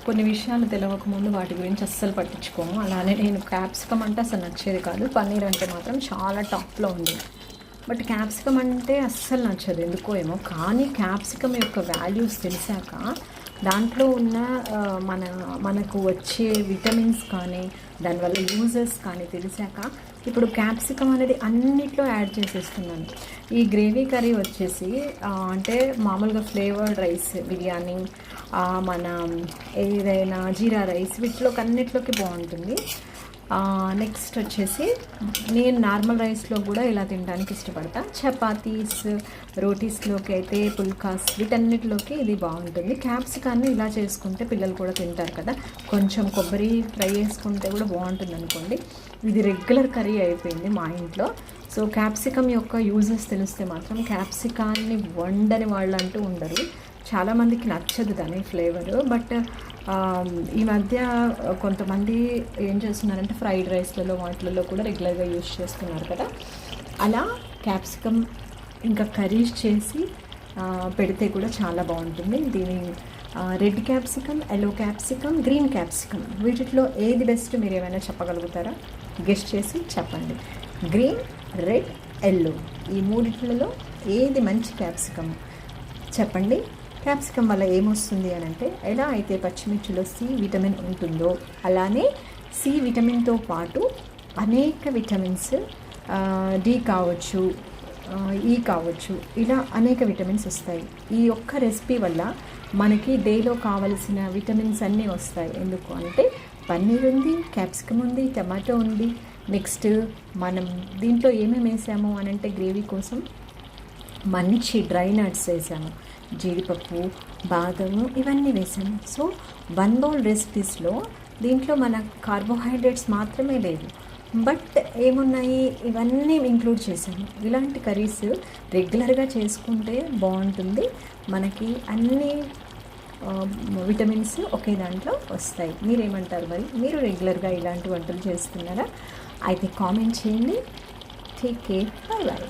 కొన్ని విషయాలు తెలియకముందు వాటి గురించి అస్సలు పట్టించుకోము. అలానే నేను క్యాప్సికమ్ అంటే అసలు నచ్చేది కాదు, పన్నీర్ అంటే మాత్రం చాలా టాప్లో ఉంది. బట్ క్యాప్సికమ్ అంటే అస్సలు నచ్చదు ఎందుకో ఏమో. కానీ క్యాప్సికమ్ యొక్క వాల్యూస్ తెలిసాక, దాంట్లో ఉన్న మనకు వచ్చే విటమిన్స్ కానీ దానివల్ల యూజెస్ కానీ తెలిసాక ఇప్పుడు క్యాప్సికమ్ అనేది అన్నిట్లో యాడ్ చేసేస్తున్నాను. ఈ గ్రేవీ కర్రీ వచ్చేసి అంటే మామూలుగా ఫ్లేవర్డ్ రైస్, బిర్యానీ, మన ఏదైనా జీరా రైస్, వీటిలోకి అన్నిట్లోకి బాగుంటుంది. నెక్స్ట్ వచ్చేసి నేను నార్మల్ రైస్లో కూడా ఇలా తినడానికి ఇష్టపడతా. చపాతీస్, రోటీస్లోకి అయితే, పుల్కాస్, వీటన్నిటిలోకి ఇది బాగుంటుంది. క్యాప్సికాన్ని ఇలా చేసుకుంటే పిల్లలు కూడా తింటారు కదా. కొంచెం కొబ్బరి ఫ్రై చేసుకుంటే కూడా బాగుంటుంది అనుకోండి. ఇది రెగ్యులర్ కర్రీ అయిపోయింది మా ఇంట్లో. సో క్యాప్సికమ్ యొక్క యూజెస్ తెలిస్తే మాత్రం క్యాప్సికాన్ని వండని వాళ్ళు అంటూ ఉండరు. చాలామందికి నచ్చదు దాని ఫ్లేవరు. బట్ ఈ మధ్య కొంతమంది ఏం చేస్తున్నారంటే ఫ్రైడ్ రైస్లలో వాటిలలో కూడా రెగ్యులర్గా యూజ్ చేస్తున్నారు కదా. అలా క్యాప్సికమ్ ఇంకా కర్రీస్ చేసి పెడితే కూడా చాలా బాగుంటుంది. దీని red capsicum, yellow capsicum, green capsicum, వీటిలో ఏది బెస్ట్ మీరు ఏమైనా చెప్పగలుగుతారా? గెస్ట్ చేసి చెప్పండి. గ్రీన్, రెడ్, ఎల్లో, ఈ మూడిట్లలో ఏది మంచి క్యాప్సికమ్ చెప్పండి. క్యాప్సికమ్ వల్ల ఏమొస్తుంది అని అంటే, ఎలా అయితే పచ్చిమిర్చిలో సి విటమిన్ ఉంటుందో అలానే సి విటమిన్తో పాటు అనేక విటమిన్స్, డి కావచ్చు, ఈ కావచ్చు, ఇలా అనేక విటమిన్స్ వస్తాయి. ఈ ఒక్క రెసిపీ వల్ల మనకి డేలో కావలసిన విటమిన్స్ అన్నీ వస్తాయి. ఎందుకు అంటే పన్నీర్ ఉంది, క్యాప్సికమ్ ఉంది, టమాటో ఉంది. నెక్స్ట్ మనం దీంట్లో ఏమేమి వేసాము అని అంటే గ్రేవీ కోసం మంచి డ్రై నట్స్ వేసాము, జీడిపప్పు, బాదము, ఇవన్నీ వేసాము. సో 1 బౌల్ రెసిపీస్లో దీంట్లో మన కార్బోహైడ్రేట్స్ మాత్రమే లేదు, బట్ ఏమున్నాయి, ఇవన్నీ ఇంక్లూడ్ చేసాము. ఇలాంటి కర్రీస్ రెగ్యులర్గా చేసుకుంటే బాగుంటుంది. మనకి అన్ని విటమిన్స్ ఒకే దాంట్లో వస్తాయి. మీరేమంటారు మరి? మీరు రెగ్యులర్గా ఇలాంటి వంటలు చేస్తున్నారా? అయితే కామెంట్ చేయండి. Take care, by by.